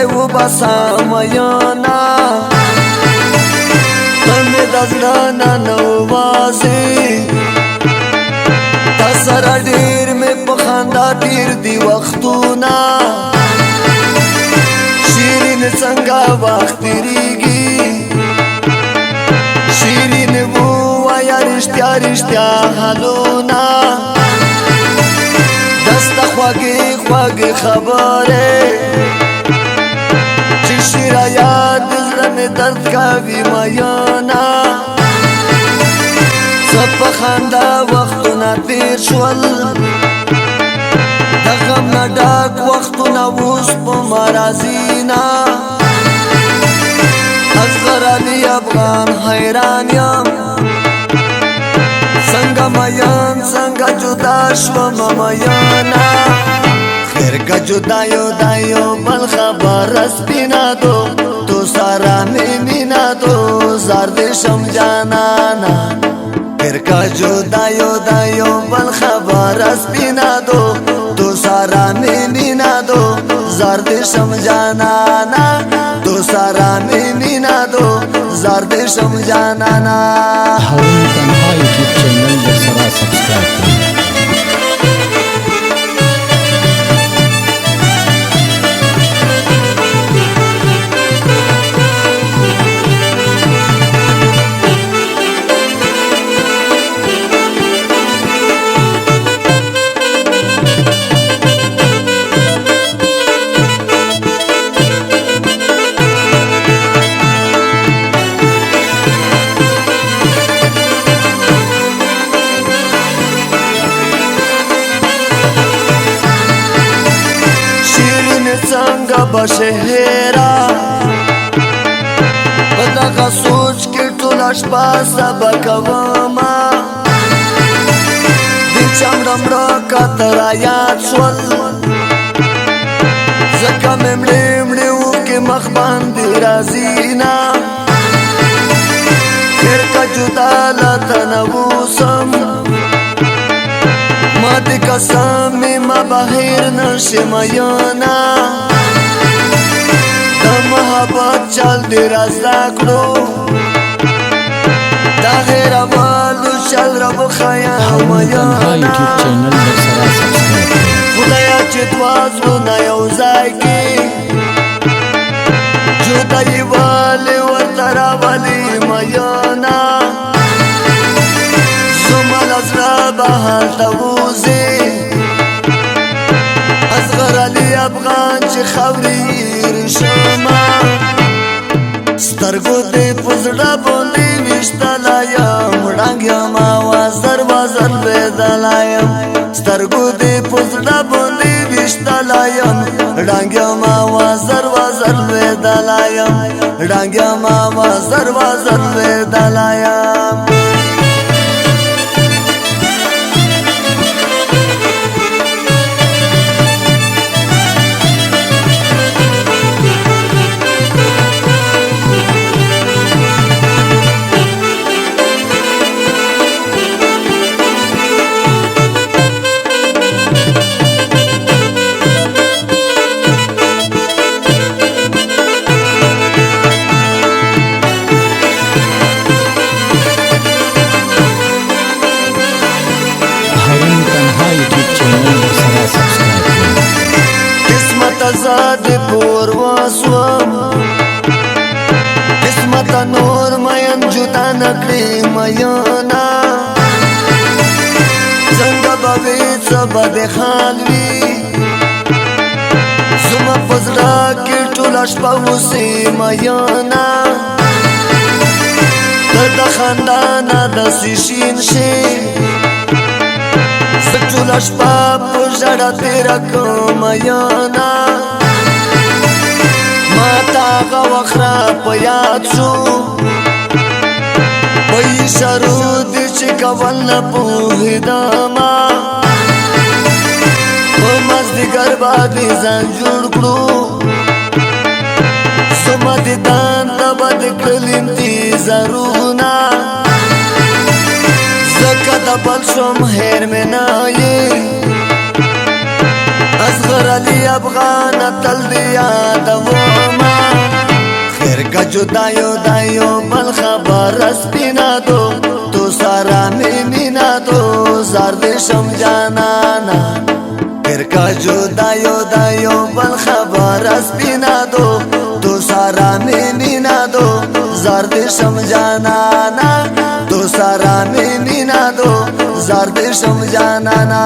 خدای و بسام یانا تمه دزړه نوازي تاسره ډیر مې په خندا تیر دی وختونه شیرین څنګه وخت تیریږي شیرین ووایا رښتیا رښتیا حالونه دسته خوږې خوږې خبرې چې شیره یاد زړه مې درد کوي میانا څه په خندا وختونه تیر شول د غم نه ډک وختونه اوس په مرازي نه اصغر علي افغان حیران یم څنګه میان څنګه جدا شوم میانا خیر کا جدا یو دا یو بل خبر سپینا دو تو سارا می مینا دو زار دې شم جانانا خیر کا جدا یو دا یو بل خبر سپینا دو تو سارا می مینا دو زار دې شم جانانا تو سارا می مینا دو زار دې شم جانانا هارون تنها یوټیوب چینل ورسره سبسکرایب کړئ څنګه بشهرا په دغه سوچ کې ټوله شپه سبا کوما د چمړمړه کتر یاد شول ځکه مې مړې مړې اوښکې مخ باندې راځي نه خیر که جدا له تنه اوسم ما د قسم مې ما بهر نشي میانا د محبت چل دې را زده کړو دا هېرولو چل را وښیه میانا خدایه چې دوه زړونه یو ځای کې جدایي ولې ورته راولي میانا زما له زړه به هلته وځي اصغر علي افغان چې خاورې شما سترګو دې په زړه باندې ویشتلی یم ړنګ یم وزر وزر لوېدلی یم سترګو دې په زړه باندې ویشتلی یم ړنګ یم وزر وزر لوېدلی یم ړنګ یم وزر وزر لوېدلی یم زاد پور واسوم قسمت نور مین جدا نکړي میانا څنګه به وي څه به د حال وي زما په زړه کې ټوله شپه اوسې میانا ته د خندا نه داسې شین شي زه ټوله شپه په ژړا تېره کړم میانا ما تا هغه وخت را په یاد شو په اشارو دې چې کول نه پوهېدمه په مازدیګر باندې ځان جوړ کړو زما دیدن ته به د کړل انتظارونه ځکه د بل شوم هېر مې نه یې اصغر علی افغان تل دی یادوما خیر کا جدایو دایو بل خبر سپینا دو تو سارا می مینا دو زار دې شم جانانا خیر کا جدایو دایو بل خبر سپینا دو تو سارا می مینا دو زار دې شم جانانا تو سارا می مینا دو زار دې شم جانانا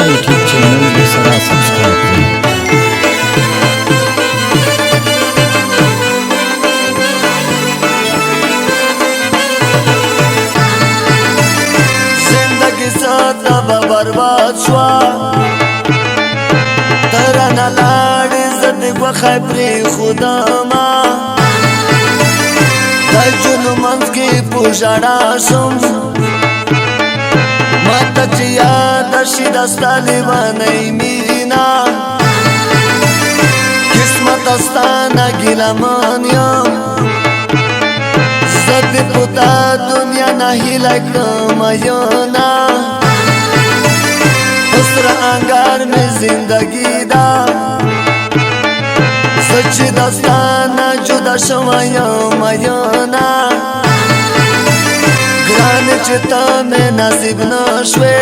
YouTube channel में सरा सब्सक्राइब करें। जिंदगी साता बर्बाद शुआ तरा न लाड़ी जद बखाय प्री खुदा मा दजुन मंस की पुजाड़ा सुम माता चिया दर्शी दस्ताली बनई मीना किस्मत अस्ताना गिला मान्यम सद पुता दुनिया नहीं लकमयोना उसरा अंगार में जिंदगी दा सच दस्ताना जुदा शवाया मयोना ग्रान चिता में नसीब नशवे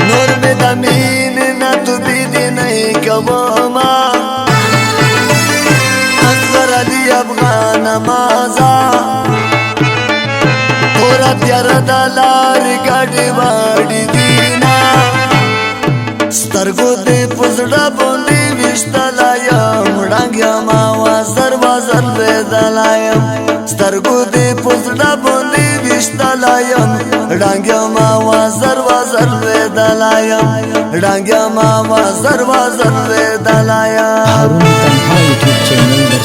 नूर में दमीन न तू बीदी नहीं कवमा असगर अली अफगान माजा थोड़ा प्यार दलार गाड़ी वाड़ी दीना स्तरगो दे पुजड़ा बोली विश्तलायम डांग्या मावा सरवाजर वेदलायम स्तरगो दे पुजड़ा बोली विश्तलायम डांग्या मावा सरवाजर वेदलायम डांग्या मावा सरवाजर वेदलायम हारून तन्हा यूट्यूब चैनल